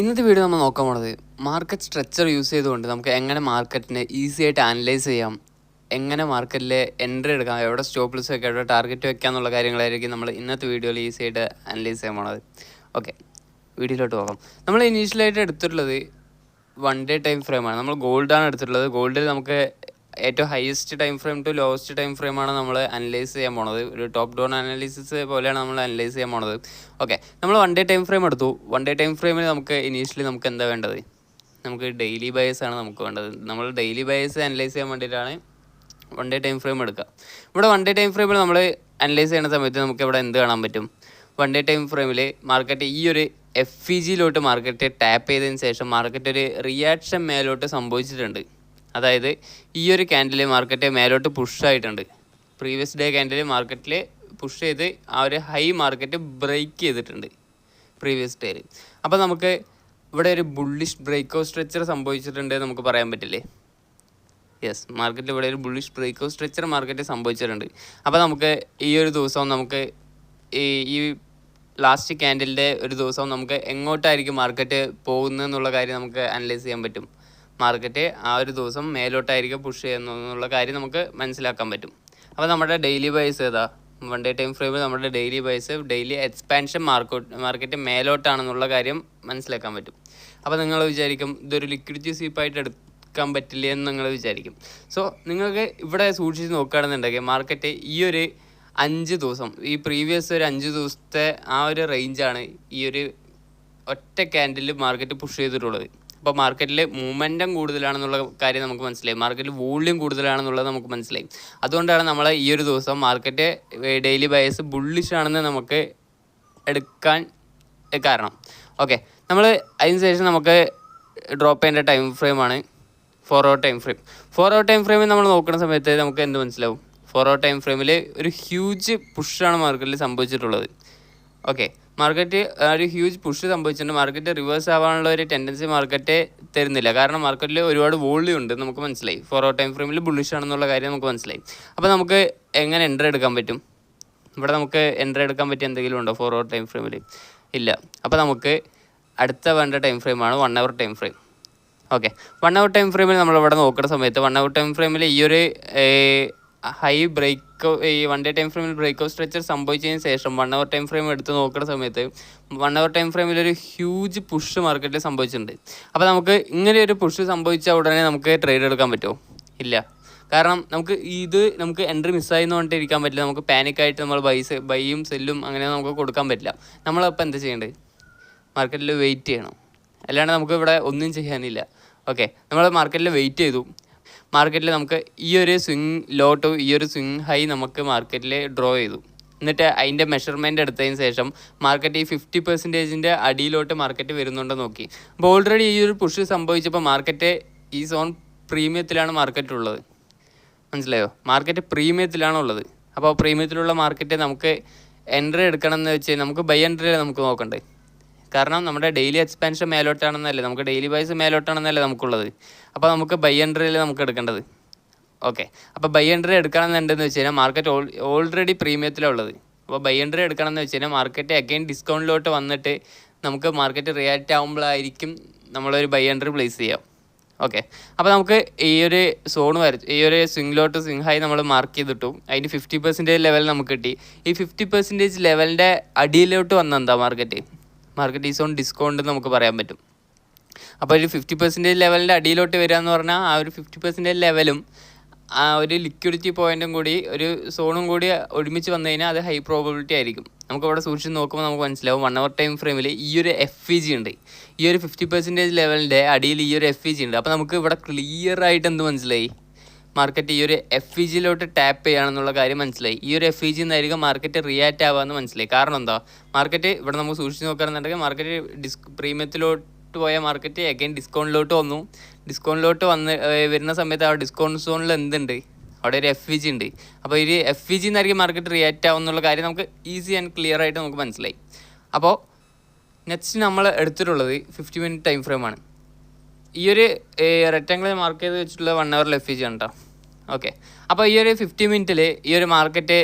ഇന്നത്തെ വീഡിയോ നമ്മൾ നോക്കാൻ പോണത് മാർക്കറ്റ് സ്ട്രക്ചർ യൂസ് ചെയ്തുകൊണ്ട് നമുക്ക് എങ്ങനെ മാർക്കറ്റിനെ ഈസി ആയിട്ട് അനലൈസ് ചെയ്യാം, എങ്ങനെ മാർക്കറ്റിൽ എൻട്രി എടുക്കാം, എവിടെ സ്റ്റോപ്പ് ലോസ് വെക്കാം, എവിടെ ടാർഗറ്റ് വെക്കാം എന്നുള്ള കാര്യങ്ങളായിരിക്കും നമ്മൾ ഇന്നത്തെ വീഡിയോയിൽ ഈസി ആയിട്ട് അനലൈസ് ചെയ്യാൻ പോണത്. ഓക്കെ, വീഡിയോയിലോട്ട് പോകാം. നമ്മൾ ഇനീഷ്യലായിട്ട് എടുത്തിട്ടുള്ളത് 1 day ടൈം ഫ്രെയിമാണ്. നമ്മൾ ഗോൾഡാണ് എടുത്തിട്ടുള്ളത്. ഗോൾഡിൽ നമുക്ക് ഏറ്റവും highest time frame to lowest time ഫ്രെയിമാണ് നമ്മൾ അനലൈസ് ചെയ്യാൻ പോണത്. ഒരു ടോപ്പ് ഡൗൺ അനാലിസിസ് പോലെയാണ് നമ്മൾ അനലൈസ് ചെയ്യാൻ പോണത്. ഓക്കെ, നമ്മൾ 1 day ടൈം ഫ്രെയിം എടുത്തു. 1 day ടൈം ഫ്രെയിമിൽ നമുക്ക് ഇനീഷ്യലി നമുക്ക് എന്താ വേണ്ടത്? നമുക്ക് ഡെയിലി ബയസ് ആണ് നമുക്ക് വേണ്ടത്. നമ്മൾ ഡെയിലി ബയസ് അനലൈസ് ചെയ്യാൻ വേണ്ടിയിട്ടാണ് 1 day ടൈം ഫ്രെയിം എടുക്കുക. ഇവിടെ 1 day ടൈം ഫ്രെയിമിൽ നമ്മൾ അനലൈസ് ചെയ്യുന്ന സമയത്ത് നമുക്ക് ഇവിടെ എന്ത് കാണാൻ പറ്റും? 1 day ടൈം ഫ്രെയിമിൽ മാർക്കറ്റ് ഈ ഒരു FVGയിലോട്ട് മാർക്കറ്റ് ടാപ്പ് ചെയ്തതിന് ശേഷം മാർക്കറ്റ് ഒരു റിയാക്ഷൻ മേലോട്ട് സംഭവിച്ചിട്ടുണ്ട്. അതായത് ഈ ഒരു ക്യാൻഡിൽ മാർക്കറ്റ് മേലോട്ട് പുഷായിട്ടുണ്ട്. പ്രീവിയസ് ഡേ ക്യാൻഡിൽ മാർക്കറ്റിൽ പുഷ് ചെയ്ത് ആ ഒരു ഹൈ മാർക്കറ്റ് ബ്രേക്ക് ചെയ്തിട്ടുണ്ട് പ്രീവിയസ് ഡേയിൽ. അപ്പോൾ നമുക്ക് ഇവിടെ ഒരു ബുള്ളിഷ് ബ്രേക്ക് ഔട്ട് സ്ട്രക്ചർ സംഭവിച്ചിട്ടുണ്ട് നമുക്ക് പറയാൻ പറ്റില്ലേ? യെസ്, മാർക്കറ്റിൽ ഇവിടെ ഒരു bullish breakout structure market സംഭവിച്ചിട്ടുണ്ട്. അപ്പോൾ നമുക്ക് ഈ ഒരു ദിവസം നമുക്ക് ഈ ലാസ്റ്റ് ക്യാൻഡിലിൻ്റെ ഒരു ദിവസം നമുക്ക് എങ്ങോട്ടായിരിക്കും മാർക്കറ്റ് പോകുന്നതെന്നുള്ള കാര്യം നമുക്ക് അനലൈസ് ചെയ്യാൻ പറ്റും. മാർക്കറ്റ് ആ ഒരു ദിവസം മേലോട്ടായിരിക്കും പുഷ് ചെയ്യുന്നതെന്നുള്ള കാര്യം നമുക്ക് മനസ്സിലാക്കാൻ പറ്റും. അപ്പോൾ നമ്മുടെ ഡെയിലി ബൈസ് ഏതാ? 1 day ടൈം ഫ്രെയിമിൽ നമ്മുടെ ഡെയിലി ബൈസ് ഡെയിലി എക്സ്പാൻഷൻ മാർക്കറ്റ് മേലോട്ടാണെന്നുള്ള കാര്യം മനസ്സിലാക്കാൻ പറ്റും. അപ്പോൾ നിങ്ങൾ വിചാരിക്കും ഇതൊരു ലിക്വിഡിറ്റി സ്വീപ്പായിട്ട് എടുക്കാൻ പറ്റില്ല എന്ന് നിങ്ങൾ വിചാരിക്കും. സോ നിങ്ങൾക്ക് ഇവിടെ സൂക്ഷിച്ച് നോക്കുകയാണെന്നുണ്ടെങ്കിൽ മാർക്കറ്റ് ഈ ഒരു 5 ദിവസം, ഈ പ്രീവിയസ് ഒരു 5 ദിവസത്തെ ആ ഒരു റേഞ്ചാണ് ഈ ഒരു ഒറ്റ ക്യാൻഡിൽ മാർക്കറ്റ് പുഷ് ചെയ്തിട്ടുള്ളത്. അപ്പോൾ മാർക്കറ്റിൽ മൂവ്മെൻറ്റം കൂടുതലാണെന്നുള്ള കാര്യം നമുക്ക് മനസ്സിലായി, മാർക്കറ്റിൽ വോള്യൂം കൂടുതലാണെന്നുള്ളത് നമുക്ക് മനസ്സിലായി. അതുകൊണ്ടാണ് നമ്മൾ ഈ ഒരു ദിവസം മാർക്കറ്റ് ഡെയിലി ബയസ് ബുള്ളിഷ് ആണെന്ന് നമുക്ക് എടുക്കാൻ കാരണം. ഓക്കെ, നമ്മൾ അതിന് ശേഷം നമുക്ക് ഡ്രോപ്പ് ചെയ്യേണ്ട ടൈം ഫ്രെയിമാണ് 4 hour time frame. 4 hour time ഫ്രെയിമിൽ നമ്മൾ നോക്കുന്ന സമയത്ത് നമുക്ക് എന്ത് മനസ്സിലാവും? 4 hour ടൈം ഫ്രെയിമിൽ ഒരു ഹ്യൂജ് പുഷാണ് മാർക്കറ്റിൽ സംഭവിച്ചിട്ടുള്ളത്. ഓക്കെ, മാർക്കറ്റ് ഒരു ഹ്യൂജ് പുഷ് സംഭവിച്ചിട്ടുണ്ട്. മാർക്കറ്റ് റിവേഴ്സ് ആവാനുള്ള ഒരു ടെൻഡൻസി മാർക്കറ്റ് തരുന്നില്ല. കാരണം മാർക്കറ്റിൽ ഒരുപാട് വോള്യൂം ഉണ്ട് നമുക്ക് മനസ്സിലായി. 4 hour ടൈം ഫ്രെയിമിൽ ബുള്ളിഷ് ആണെന്നുള്ള കാര്യം നമുക്ക് മനസ്സിലായി. അപ്പോൾ നമുക്ക് എങ്ങനെ എൻട്രി എടുക്കാൻ പറ്റും? ഇവിടെ നമുക്ക് എൻട്രി എടുക്കാൻ പറ്റിയ എന്തെങ്കിലും ഉണ്ടോ 4 hour ടൈം ഫ്രെയിമിൽ? ഇല്ല. അപ്പോൾ നമുക്ക് അടുത്ത വേണ്ട ടൈം ഫ്രെയിമാണ് 1 hour time frame. Okay, 1 hour time ഫ്രെയിമിൽ നമ്മളിവിടെ നോക്കുന്ന സമയത്ത് 1 hour ടൈം ഫ്രെയിമിൽ ഈ ഒരു ഹൈ ബ്രേക്ക് ഈ 1 day ടൈം ഫ്രെയിമിൽ ബ്രേക്ക് ഔട്ട് സ്ട്രക്ചർ സംഭവിച്ചതിന് ശേഷം 1 hour ടൈം ഫ്രെയിം എടുത്ത് നോക്കുന്ന സമയത്ത് 1 hour ടൈം ഫ്രെയിമിൽ ഒരു ഹ്യൂജ് പുഷ് മാർക്കറ്റിൽ സംഭവിച്ചിട്ടുണ്ട്. അപ്പോൾ നമുക്ക് ഇങ്ങനെ ഒരു പുഷ് സംഭവിച്ച ഉടനെ നമുക്ക് ട്രേഡ് എടുക്കാൻ പറ്റുമോ? ഇല്ല. കാരണം നമുക്ക് എൻട്രി മിസ്സായിന്ന് പറഞ്ഞിട്ട് ഇരിക്കാൻ പറ്റില്ല. നമുക്ക് പാനിക്കായിട്ട് നമ്മൾ ബൈയും സെല്ലും അങ്ങനെ നമുക്ക് കൊടുക്കാൻ പറ്റില്ല. നമ്മളപ്പോൾ എന്താ ചെയ്യേണ്ടത്? മാർക്കറ്റിൽ വെയിറ്റ് ചെയ്യണം, അല്ലാണ്ട് നമുക്ക് ഇവിടെ ഒന്നും ചെയ്യാനില്ല. ഓക്കെ, നമ്മൾ മാർക്കറ്റിൽ വെയിറ്റ് ചെയ്തു. മാർക്കറ്റിൽ നമുക്ക് ഈ ഒരു സ്വിങ് ലോ ടു ഈ ഒരു സ്വിങ് ഹൈ നമുക്ക് മാർക്കറ്റിൽ ഡ്രോ ചെയ്തു. എന്നിട്ട് അതിൻ്റെ മെഷർമെൻ്റ് എടുത്തതിന് ശേഷം മാർക്കറ്റ് ഈ 50% അടിയിലോട്ട് മാർക്കറ്റ് വരുന്നുണ്ടോ നോക്കി. അപ്പോൾ ഓൾറെഡി ഈ ഒരു പുഷ് സംഭവിച്ചപ്പോൾ മാർക്കറ്റ് ഈ സോൺ പ്രീമിയത്തിലാണ് മാർക്കറ്റ് ഉള്ളത്. മനസ്സിലായോ? മാർക്കറ്റ് പ്രീമിയത്തിലാണ് ഉള്ളത്. അപ്പോൾ പ്രീമിയത്തിലുള്ള മാർക്കറ്റ് നമുക്ക് എൻട്രി എടുക്കണം എന്ന് വെച്ച് നമുക്ക് ബൈ എൻട്രി നമുക്ക് നോക്കണ്ടേ? കാരണം നമ്മുടെ ഡെയിലി എക്സ്പാൻഷൻ മേലോട്ടാണെന്നല്ലേ, നമുക്ക് ഡെയിലി ബൈസ് മേലോട്ടാണെന്നല്ലേ നമുക്കുള്ളത്. അപ്പോൾ നമുക്ക് ബൈ എൻട്രിയിൽ നമുക്ക് എടുക്കേണ്ടത്. ഓക്കെ, അപ്പോൾ ബൈ എൻട്രി എടുക്കണമെന്നുണ്ടെന്ന് വെച്ച് കഴിഞ്ഞാൽ മാർക്കറ്റ് ഓൾറെഡി പ്രീമിയത്തിലാണ് ഉള്ളത്. അപ്പോൾ ബൈ എൻട്രി എടുക്കണമെന്ന് വെച്ച് കഴിഞ്ഞാൽ മാർക്കറ്റ് അഗൈൻ ഡിസ്കൗണ്ടിലോട്ട് വന്നിട്ട് നമുക്ക് മാർക്കറ്റ് റിയാക്റ്റ് ആകുമ്പോഴായിരിക്കും നമ്മളൊരു ബൈ എൻട്രി പ്ലേസ് ചെയ്യാം. ഓക്കെ, അപ്പോൾ നമുക്ക് ഈ ഒരു സോൺ ഈ ഒരു സ്വിങ്ങിലോട്ട് സ്വിങ് ഹൈ നമ്മൾ മാർക്ക് ചെയ്തിട്ടു. അതിന് 50% ലെവൽ നമുക്ക് കിട്ടി. ഈ 50% ലെവലിൻ്റെ അടിയിലോട്ട് വന്നെന്താ മാർക്കറ്റ് ഈ സോൺ ഡിസ്കൗണ്ട് നമുക്ക് പറയാൻ പറ്റും. അപ്പോൾ ഒരു 50% ലെവലിൻ്റെ അടിയിലോട്ട് വരിക എന്ന് പറഞ്ഞാൽ ആ ഒരു 50% ലെവലും ആ ഒരു ലിക്വിഡിറ്റി പോയിൻറ്റും കൂടി ഒരു സോണും കൂടി ഒരുമിച്ച് വന്നു കഴിഞ്ഞാൽ അത് ഹൈ പ്രോബബിലിറ്റി ആയിരിക്കും. നമുക്കിവിടെ സൂക്ഷിച്ച് നോക്കുമ്പോൾ നമുക്ക് മനസ്സിലാവും 1 hour ടൈം ഫ്രെയിമിൽ ഈ ഒരു FVG ഉണ്ട്. ഈ ഒരു 50% ലെവലിൻ്റെ അടിയിൽ ഈ ഒരു FVG ഉണ്ട്. അപ്പോൾ നമുക്ക് ഇവിടെ ക്ലിയർ ആയിട്ട് എന്ത് മനസ്സിലായി? മാർക്കറ്റ് ഈ ഒരു FVGയിലോട്ട് ടാപ്പ് ചെയ്യുകയാണെന്നുള്ള കാര്യം മനസ്സിലായി. ഈ ഒരു FVG എന്നായിരിക്കും മാർക്കറ്റ് റിയാക്റ്റ് ആവാമെന്ന് മനസ്സിലായി. കാരണം എന്താ? മാർക്കറ്റ് ഇവിടെ നമുക്ക് സൂക്ഷിച്ച് നോക്കുകയാണെന്നുണ്ടെങ്കിൽ മാർക്കറ്റ് പ്രീമിയത്തിലോട്ട് പോയ മാർക്കറ്റ് അഗൈൻ ഡിസ്കൗണ്ടിലോട്ട് വന്നു. ഡിസ്കൗണ്ടിലോട്ട് വരുന്ന സമയത്ത് ആ ഡിസ്കൗണ്ട് സോണിൽ എന്തുണ്ട്? അവിടെ ഒരു FVG ഉണ്ട്. അപ്പോൾ ഈ FVG എന്നായിരിക്കും മാർക്കറ്റ് റിയാക്റ്റ് ആവുമെന്നുള്ള കാര്യം നമുക്ക് ഈസി ആൻഡ് ക്ലിയർ ആയിട്ട് നമുക്ക് മനസ്സിലായി. അപ്പോൾ നെക്സ്റ്റ് നമ്മൾ എടുത്തിട്ടുള്ളത് 50 minute ടൈം ഫ്രെയിമാണ്. ഈ ഒരു റെക്റ്റാങ്കിൾ മാർക്ക് ചെയ്ത് വെച്ചിട്ടുള്ള 1 hour FVG ആണ് കേട്ടോ. ഓക്കെ, അപ്പോൾ ഈ ഒരു 50 minute ഈ ഒരു മാർക്കറ്റ്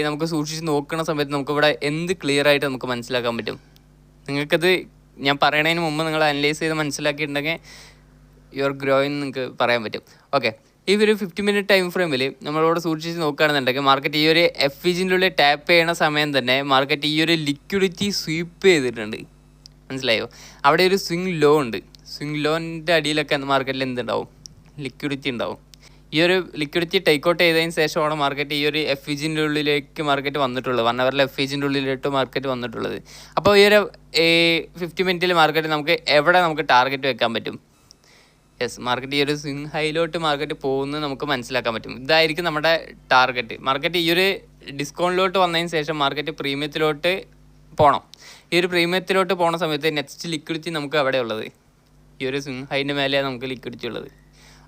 നമുക്ക് സൂക്ഷിച്ച് നോക്കുന്ന സമയത്ത് നമുക്കിവിടെ എന്ത് ക്ലിയർ ആയിട്ട് നമുക്ക് മനസ്സിലാക്കാൻ പറ്റും? നിങ്ങൾക്കത് ഞാൻ പറയണതിന് മുമ്പ് നിങ്ങൾ അനലൈസ് ചെയ്ത് മനസ്സിലാക്കിയിട്ടുണ്ടെങ്കിൽ യുവർ ഗ്രോയിങ് നിങ്ങൾക്ക് പറയാൻ പറ്റും. ഓക്കെ, ഈ ഒരു 50 മിനിറ്റ് ടൈം ഫ്രെയിമിൽ നമ്മളോട് സൂക്ഷിച്ച് നോക്കുകയാണെന്നുണ്ടെങ്കിൽ മാർക്കറ്റ് ഈ ഒരു FVGൻ്റെ ഉള്ളിൽ ടാപ്പ് ചെയ്യണ സമയം തന്നെ മാർക്കറ്റ് ഈ ഒരു ലിക്വിഡിറ്റി സ്വീപ്പ് ചെയ്തിട്ടുണ്ട്. മനസ്സിലായോ? അവിടെ ഒരു സ്വിങ് ലോ ഉണ്ട്. സ്വിങ് ലോൻ്റെ അടിയിലൊക്കെ മാർക്കറ്റിൽ എന്തുണ്ടാവും? ലിക്വിഡിറ്റി ഉണ്ടാവും. ഈ ഒരു ലിക്വിഡിറ്റി ടേക്ക് ഔട്ട് ചെയ്തതിന് ശേഷമാണ് മാർക്കറ്റ് ഈ ഒരു FVGൻ്റെ ഉള്ളിലേക്ക് മാർക്കറ്റ് വന്നിട്ടുള്ളത്. 1 അവറിൽ FVGൻ്റെ ഉള്ളിലോട്ട് മാർക്കറ്റ് വന്നിട്ടുള്ളത്. അപ്പോൾ ഈ ഒരു 50 മിനിറ്റിൽ മാർക്കറ്റ് നമുക്ക് ടാർഗറ്റ് വെക്കാൻ പറ്റും. യെസ്, മാർക്കറ്റ് ഈ ഒരു സ്വിങ് ഹൈയിലോട്ട് മാർക്കറ്റ് പോകുന്നത് നമുക്ക് മനസ്സിലാക്കാൻ പറ്റും. ഇതായിരിക്കും നമ്മുടെ ടാർഗറ്റ്. മാർക്കറ്റ് ഈ ഒരു ഡിസ്കൗണ്ടിലോട്ട് വന്നതിന് ശേഷം മാർക്കറ്റ് പ്രീമിയത്തിലോട്ട് പോകണം. ഈ ഒരു പ്രീമിയത്തിലോട്ട് പോണ സമയത്ത് നെക്സ്റ്റ് ലിക്വിഡിറ്റി നമുക്ക് അവിടെ ഉള്ളത് ഈ ഒരു സ്വിങ് ഹൈൻ്റെ മേലെയാണ് നമുക്ക് ലിക്വിഡിറ്റി ഉള്ളത്.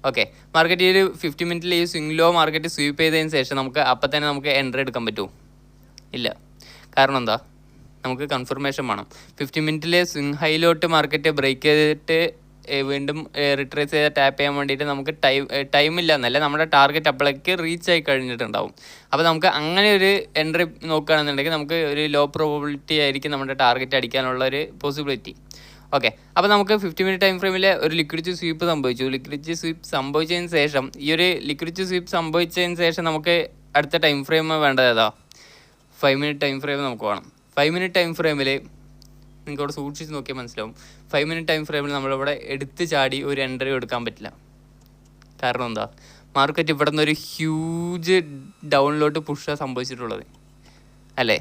ഓക്കെ, മാർക്കറ്റ് ഈ ഒരു 50 മിനിറ്റിൽ ഈ സ്വിങ് ലോ മാർക്കറ്റ് സ്വീപ്പ് ചെയ്തതിന് ശേഷം അപ്പം തന്നെ നമുക്ക് എൻട്രി എടുക്കാൻ പറ്റുമോ? ഇല്ല. കാരണം എന്താ? നമുക്ക് കൺഫർമേഷൻ വേണം. 50 മിനിറ്റിലെ സ്വിങ് ഹൈയിലോട്ട് മാർക്കറ്റ് ബ്രേക്ക് ചെയ്തിട്ട് വീണ്ടും റിട്രേസ് ചെയ്ത് ടാപ്പ് ചെയ്യാൻ വേണ്ടിയിട്ട് നമുക്ക് ടൈമില്ല എന്നല്ല, നമ്മുടെ ടാർഗറ്റ് അപ്പോഴേക്ക് റീച്ച് ആയി കഴിഞ്ഞിട്ടുണ്ടാവും. അപ്പോൾ നമുക്ക് അങ്ങനെ ഒരു എൻട്രി നോക്കുകയാണെന്നുണ്ടെങ്കിൽ നമുക്ക് ഒരു ലോ പ്രോബബിലിറ്റി ആയിരിക്കും നമ്മുടെ ടാർഗറ്റ് അടിക്കാനുള്ള ഒരു പോസിബിലിറ്റി. ഓക്കെ, അപ്പോൾ നമുക്ക് 50 മിനിറ്റ് ടൈം ഫ്രെയിമിൽ ഒരു ലിക്വിഡിറ്റി സ്വീപ്പ് സംഭവിച്ചു. ലിക്വിഡിറ്റി സ്വീപ്പ് സംഭവിച്ചതിന് ശേഷം ഈ ഒരു ലിക്വിഡിറ്റി സ്വീപ്പ് സംഭവിച്ചതിന് ശേഷം നമുക്ക് അടുത്ത ടൈം ഫ്രെയിം വേണ്ടത് ഏതാ? 5 മിനിറ്റ് ടൈം ഫ്രെയിം നമുക്ക് വേണം. 5 മിനിറ്റ് ടൈം ഫ്രെയിമിൽ നിങ്ങൾക്ക് അവിടെ സൂക്ഷിച്ച് നോക്കിയാൽ മനസ്സിലാവും. 5 മിനിറ്റ് ടൈം ഫ്രെയിമിൽ നമ്മളിവിടെ എടുത്ത് ചാടി ഒരു എൻട്രി എടുക്കാൻ പറ്റില്ല. കാരണം എന്താ? മാർക്കറ്റ് ഇവിടെ നിന്ന് ഒരു ഹ്യൂജ് ഡൗണിലോട്ട് പുഷാണ് സംഭവിച്ചിട്ടുള്ളത് അല്ലേ?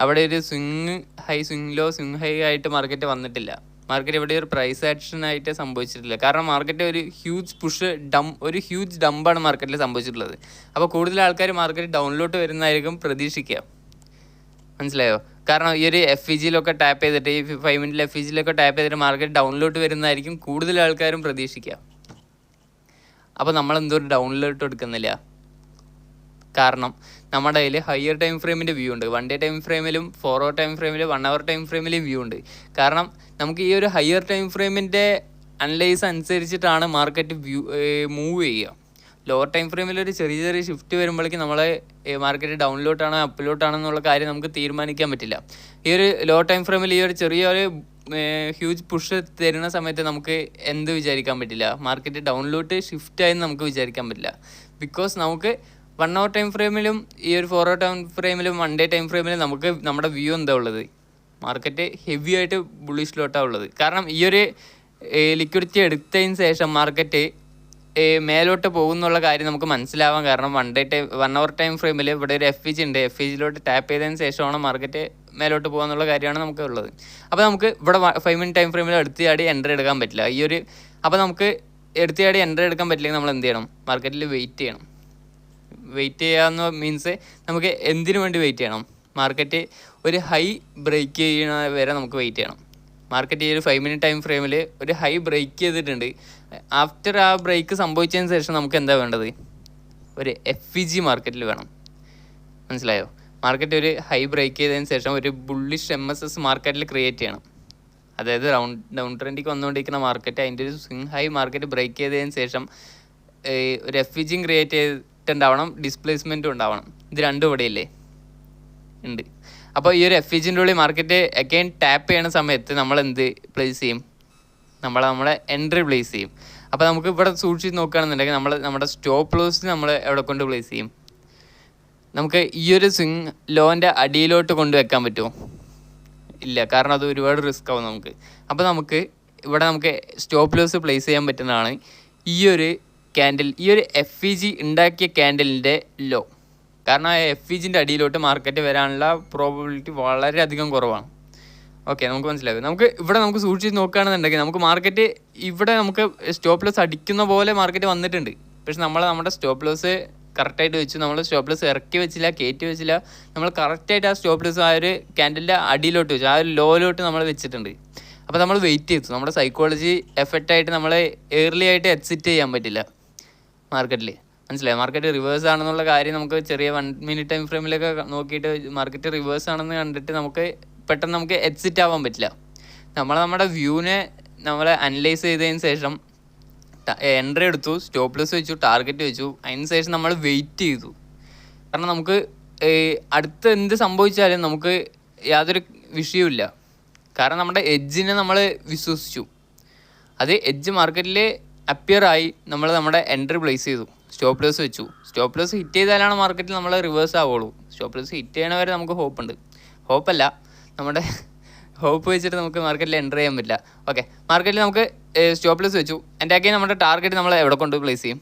അവിടെ ഒരു swing high, swing low, swing high ആയിട്ട് മാർക്കറ്റ് വന്നിട്ടില്ല. മാർക്കറ്റ് ഇവിടെ ഒരു പ്രൈസ് ആക്ഷൻ ആയിട്ട് സംഭവിച്ചിട്ടില്ല. കാരണം മാർക്കറ്റ് ഒരു ഹ്യൂജ് ഡമ്പാണ് മാർക്കറ്റിൽ സംഭവിച്ചിട്ടുള്ളത്. അപ്പോൾ കൂടുതൽ ആൾക്കാർ മാർക്കറ്റ് ഡൗണിലോട്ട് വരുന്നതായിരിക്കും പ്രതീക്ഷിക്കുക. മനസ്സിലായോ? കാരണം ഈ ഒരു FVGയിലൊക്കെ ടാപ്പ് ചെയ്തിട്ട് ഈ 5 മിനിറ്റിൽ FVGയിലൊക്കെ ടാപ്പ് ചെയ്തിട്ട് മാർക്കറ്റ് ഡൗണിലോട്ട് വരുന്നതായിരിക്കും കൂടുതൽ ആൾക്കാരും പ്രതീക്ഷിക്കുക. അപ്പോൾ നമ്മളെന്തൊരു ഡൗണിലോട്ട് എടുക്കുന്നില്ല. കാരണം നമ്മുടെ കയ്യിൽ ഹയർ ടൈം ഫ്രെയിമിൻ്റെ വ്യൂ ഉണ്ട്. 1 ഡേ ടൈം ഫ്രെയിമിലും 4 അവർ ടൈം ഫ്രെയിമിലും 1 അവർ ടൈം ഫ്രെയിമിലും വ്യൂ ഉണ്ട്. കാരണം നമുക്ക് ഈ ഒരു ഹയർ ടൈം ഫ്രെയിമിൻ്റെ അനലൈസ് അനുസരിച്ചിട്ടാണ് മാർക്കറ്റ് മൂവ് ചെയ്യുക. ലോവർ ടൈം ഫ്രെയിമിൽ ഒരു ചെറിയ ഷിഫ്റ്റ് വരുമ്പോഴേക്കും നമ്മളെ മാർക്കറ്റ് ഡൗണിലോട്ടാണോ അപ്പിലോട്ടാണോ എന്നുള്ള കാര്യം നമുക്ക് തീരുമാനിക്കാൻ പറ്റില്ല. ഈ ഒരു ലോ ടൈം ഫ്രെയിമിൽ ഈ ഒരു ചെറിയൊരു ഹ്യൂജ് പുഷ് തരുന്ന സമയത്ത് നമുക്ക് എന്ത് വിചാരിക്കാൻ പറ്റില്ല? മാർക്കറ്റ് ഡൗണിലോട്ട് ഷിഫ്റ്റ് ആയെന്ന് നമുക്ക് വിചാരിക്കാൻ പറ്റില്ല. ബിക്കോസ് നമുക്ക് 1 അവർ ടൈം ഫ്രെയിമിലും ഈ ഒരു 4 അവർ ടൈം ഫ്രെയിമിലും 1 ഡേ ടൈം ഫ്രെയിമിലും നമുക്ക് നമ്മുടെ വ്യൂ എന്താ ഉള്ളത്? മാർക്കറ്റ് ഹെവി ആയിട്ട് ബുള്ളിഷിലോട്ടാണ് ഉള്ളത്. കാരണം ഈ ഒരു ലിക്വിഡിറ്റി എടുത്തതിന് ശേഷം മാർക്കറ്റ് മേലോട്ട് പോകുന്നുള്ള കാര്യം നമുക്ക് മനസ്സിലാവാൻ കാരണം 1 അവർ ടൈം ഫ്രെയിമിൽ ഇവിടെ ഒരു FVG ഉണ്ട്. FVGയിലോട്ട് ടാപ്പ് ചെയ്തതിന് ശേഷമാണ് മാർക്കറ്റ് മേലോട്ട് പോകാന്നുള്ള കാര്യമാണ് നമുക്ക് ഉള്ളത്. അപ്പോൾ നമുക്ക് ഇവിടെ 5 മിനിറ്റ് ടൈം ഫ്രെയിമിൽ എടുത്ത് ചാടി എൻട്രി എടുക്കാൻ പറ്റില്ല. അപ്പോൾ നമുക്ക് എടുത്ത് ചാടി എൻട്രി എടുക്കാൻ പറ്റില്ലെങ്കിൽ നമ്മൾ എന്ത് ചെയ്യണം? മാർക്കറ്റിൽ വെയിറ്റ് ചെയ്യണം. വെയിറ്റ് ചെയ്യാമെന്ന് മീൻസ് നമുക്ക് എന്തിനു വേണ്ടി വെയിറ്റ് ചെയ്യണം? മാർക്കറ്റ് ഒരു ഹൈ ബ്രേക്ക് ചെയ്യണ വരെ നമുക്ക് വെയിറ്റ് ചെയ്യണം. മാർക്കറ്റ് ഈ ഒരു 5 മിനിറ്റ് ടൈം ഫ്രെയിമിൽ ഒരു ഹൈ ബ്രേക്ക് ചെയ്തിട്ടുണ്ട്. ആഫ്റ്റർ ആ ബ്രേക്ക് സംഭവിച്ചതിന് ശേഷം നമുക്ക് എന്താ വേണ്ടത്? ഒരു FVG മാർക്കറ്റിൽ വേണം. മനസ്സിലായോ? മാർക്കറ്റ് ഒരു ഹൈ ബ്രേക്ക് ചെയ്തതിന് ശേഷം ഒരു ബുള്ളിഷ് MSS മാർക്കറ്റിൽ ക്രിയേറ്റ് ചെയ്യണം. അതായത് ഡൗൺ ട്രെൻഡിലേക്ക് വന്നുകൊണ്ടിരിക്കുന്ന മാർക്കറ്റ് അതിൻ്റെ ഒരു സ്വിങ് ഹൈ മാർക്കറ്റ് ബ്രേക്ക് ചെയ്തതിന് ശേഷം ഒരു FVG ക്രിയേറ്റ് ചെയ്തിട്ടുണ്ടാവണം, ഡിസ്പ്ലേസ്മെൻറ്റും ഉണ്ടാവണം. ഇത് രണ്ടും ഇവിടെയില്ലേ ഉണ്ട്. അപ്പോൾ ഈ ഒരു FVGൻ്റെ ഉള്ളിൽ മാർക്കറ്റ് അഗൈൻ ടാപ്പ് ചെയ്യണ സമയത്ത് നമ്മൾ എന്ത് പ്ലേസ് ചെയ്യും? നമ്മളെ എൻട്രി പ്ലേസ് ചെയ്യും. അപ്പോൾ നമുക്ക് ഇവിടെ സൂക്ഷിച്ച് നോക്കുകയാണെന്നുണ്ടെങ്കിൽ നമ്മുടെ സ്റ്റോപ്പ് ലോസ് നമ്മൾ എവിടെ കൊണ്ട് പ്ലേസ് ചെയ്യും? നമുക്ക് ഈ ഒരു സ്വിങ് ലോൻ്റെ അടിയിലോട്ട് കൊണ്ടുവെക്കാൻ പറ്റുമോ? ഇല്ല, കാരണം അത് ഒരുപാട് റിസ്ക് ആവും നമുക്ക്. അപ്പോൾ നമുക്ക് സ്റ്റോപ്പ് ലോസ് പ്ലേസ് ചെയ്യാൻ പറ്റുന്നതാണ് ഈ ഒരു ക്യാൻഡിൽ, ഈ ഒരു FVG ഉണ്ടാക്കിയ ക്യാൻഡലിൻ്റെ ലോ. കാരണം ആ FVGൻ്റെ അടിയിലോട്ട് മാർക്കറ്റ് വരാനുള്ള പ്രോബബിലിറ്റി വളരെയധികം കുറവാണ്. ഓക്കെ, നമുക്ക് മനസ്സിലാവും. നമുക്ക് സൂക്ഷിച്ച് നോക്കുകയാണെന്നുണ്ടെങ്കിൽ നമുക്ക് സ്റ്റോപ്പ് ലോസ് അടിക്കുന്ന പോലെ മാർക്കറ്റ് വന്നിട്ടുണ്ട്. പക്ഷെ നമ്മുടെ സ്റ്റോപ്പ് ലോസ് കറക്റ്റായിട്ട് വെച്ചു. നമ്മൾ സ്റ്റോപ്പ് ലോസ് ഇറക്കി വെച്ചില്ല, കയറ്റി വെച്ചില്ല. നമ്മൾ കറക്റ്റായിട്ട് ആ സ്റ്റോപ്പ് ലോസ് ആ ഒരു ക്യാൻഡലിൻ്റെ അടിയിലോട്ട് വെച്ചു, ആ ഒരു ലോയിലോട്ട് നമ്മൾ വെച്ചിട്ടുണ്ട്. അപ്പോൾ നമ്മൾ വെയിറ്റ് ചെയ്തു. നമ്മുടെ സൈക്കോളജി എഫക്റ്റായിട്ട് നമ്മൾ ഏർലി ആയിട്ട് എക്സിറ്റ് ചെയ്യാൻ പറ്റില്ല മാർക്കറ്റിൽ. മനസ്സിലായി? മാർക്കറ്റ് റിവേഴ്സ് ആണെന്നുള്ള കാര്യം നമുക്ക് ചെറിയ 1 മിനിറ്റ് ടൈം ഫ്രെയിമിലൊക്കെ നോക്കിയിട്ട് മാർക്കറ്റ് റിവേഴ്സ് ആണെന്ന് കണ്ടിട്ട് നമുക്ക് പെട്ടെന്ന് എക്സിറ്റ് ആവാൻ പറ്റില്ല. നമ്മുടെ വ്യൂവിനെ നമ്മൾ അനലൈസ് ചെയ്തതിന് ശേഷം എൻട്രി എടുത്തു, സ്റ്റോപ്പ് ലോസ് വെച്ചു, ടാർഗറ്റ് വെച്ചു. അതിന് ശേഷം നമ്മൾ വെയിറ്റ് ചെയ്തു. കാരണം നമുക്ക് അടുത്ത് എന്ത് സംഭവിച്ചാലും നമുക്ക് യാതൊരു വിഷയമില്ല. കാരണം നമ്മുടെ എഡ്ജിനെ നമ്മൾ വിശ്വസിച്ചു, അത് എഡ്ജ് മാർക്കറ്റിൽ അപ്പിയർ ആയി, നമ്മൾ നമ്മുടെ എൻട്രി പ്ലേസ് ചെയ്തു, സ്റ്റോപ്പ് ലോസ് വെച്ചു. സ്റ്റോപ്പ് ലോസ് ഹിറ്റ് ചെയ്താലാണ് മാർക്കറ്റിൽ നമ്മൾ റിവേഴ്സ് ആവുള്ളൂ. സ്റ്റോപ്പ് ലോസ് ഹിറ്റ് ചെയ്യണ വരെ നമുക്ക് ഹോപ്പുണ്ട്. ഹോപ്പല്ല, നമ്മുടെ ഹോപ്പ് വെച്ചിട്ട് നമുക്ക് മാർക്കറ്റിൽ എൻ്റർ ചെയ്യാൻ പറ്റില്ല. ഓക്കെ, മാർക്കറ്റിൽ നമുക്ക് സ്റ്റോപ്പ് ലോസ് വെച്ചു. എൻ്റെ ആക്കി നമ്മുടെ ടാർഗറ്റ് നമ്മൾ എവിടെ കൊണ്ട് പ്ലേസ് ചെയ്യും?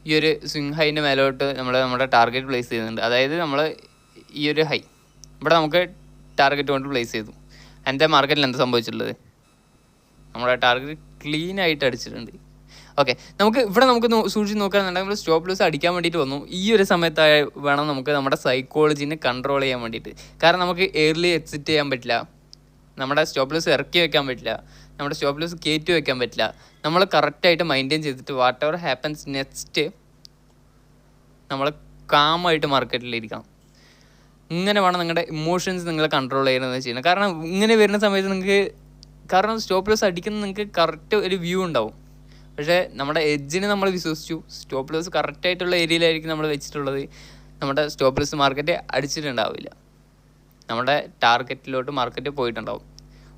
ഈ ഒരു സ്വിങ് ഹൈൻ്റെ മേലോട്ട് നമ്മുടെ ടാർഗറ്റ് പ്ലേസ് ചെയ്യുന്നുണ്ട്. അതായത് നമ്മൾ ഈ ഒരു ഹൈ ഇവിടെ നമുക്ക് ടാർഗറ്റ് കൊണ്ട് പ്ലേസ് ചെയ്തു. എൻ്റെ മാർക്കറ്റിൽ എന്താ സംഭവിച്ചിട്ടുള്ളത്? നമ്മുടെ ടാർഗറ്റ് ക്ലീൻ ആയിട്ട് അടിച്ചിട്ടുണ്ട്. ഓക്കെ, നമുക്ക് ഇവിടെ നമുക്ക് സൂക്ഷിച്ച് നോക്കുകയാണെന്നുണ്ടെങ്കിൽ നമ്മൾ സ്റ്റോപ്പ് ലോസ് അടിക്കാൻ വേണ്ടിയിട്ട് വന്നു. ഈ ഒരു സമയത്തായി വേണം നമുക്ക് നമ്മുടെ സൈക്കോളജിനെ കൺട്രോൾ ചെയ്യാൻ വേണ്ടിയിട്ട്. കാരണം നമുക്ക് എയർലി എക്സിറ്റ് ചെയ്യാൻ പറ്റില്ല, നമ്മുടെ സ്റ്റോപ്പ് ലോസ് ഇറക്കി വെക്കാൻ പറ്റില്ല, നമ്മുടെ സ്റ്റോപ്പ് ലോസ് കയറ്റി വെക്കാൻ പറ്റില്ല. നമ്മൾ കറക്റ്റായിട്ട് മെയിൻറ്റെയിൻ ചെയ്തിട്ട് വാട്ട് എവർ ഹാപ്പൻസ് നെക്സ്റ്റ് നമ്മൾ കാമായിട്ട് മാർക്കറ്റിലിരിക്കണം. ഇങ്ങനെ വേണം നിങ്ങളുടെ ഇമോഷൻസ് നിങ്ങൾ കൺട്രോൾ ചെയ്യണമെന്ന് ചെയ്യുന്നത്. കാരണം ഇങ്ങനെ വരുന്ന സമയത്ത് നിങ്ങൾക്ക്, കാരണം സ്റ്റോപ്പ് ലോസ് അടിക്കുന്ന നിങ്ങൾക്ക് കറക്റ്റ് ഒരു വ്യൂ ഉണ്ടാവും. പക്ഷേ നമ്മുടെ എഡ്ജിനെ നമ്മൾ വിശ്വസിച്ചു, സ്റ്റോപ്പ് ലോസ് കറക്റ്റായിട്ടുള്ള ഏരിയയിലായിരിക്കും നമ്മൾ വെച്ചിട്ടുള്ളത്. നമ്മുടെ സ്റ്റോപ്പ് ലോസ് മാർക്കറ്റ് അടിച്ചിട്ടുണ്ടാവില്ല, നമ്മുടെ ടാർഗറ്റിലോട്ട് മാർക്കറ്റ് പോയിട്ടുണ്ടാവും.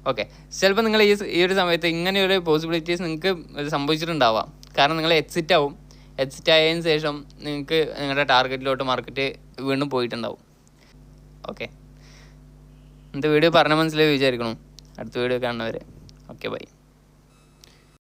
ഓക്കെ, ചിലപ്പോൾ നിങ്ങൾ ഈ ഒരു സമയത്ത് ഇങ്ങനെയൊരു പോസിബിലിറ്റീസ് നിങ്ങൾക്ക് സംഭവിച്ചിട്ടുണ്ടാവാം. കാരണം നിങ്ങൾ എക്സിറ്റ് ആവും, എക്സിറ്റ് ആയതിനു ശേഷം നിങ്ങൾക്ക് നിങ്ങളുടെ ടാർഗറ്റിലോട്ട് മാർക്കറ്റ് വീണ്ടും പോയിട്ടുണ്ടാവും. ഓക്കെ, ഇന്നത്തെ വീഡിയോ പറഞ്ഞാൽ മനസ്സിലായി വിചാരിക്കണം. അടുത്ത വീഡിയോ കാണുന്നവരെ ഓക്കെ, ബൈ.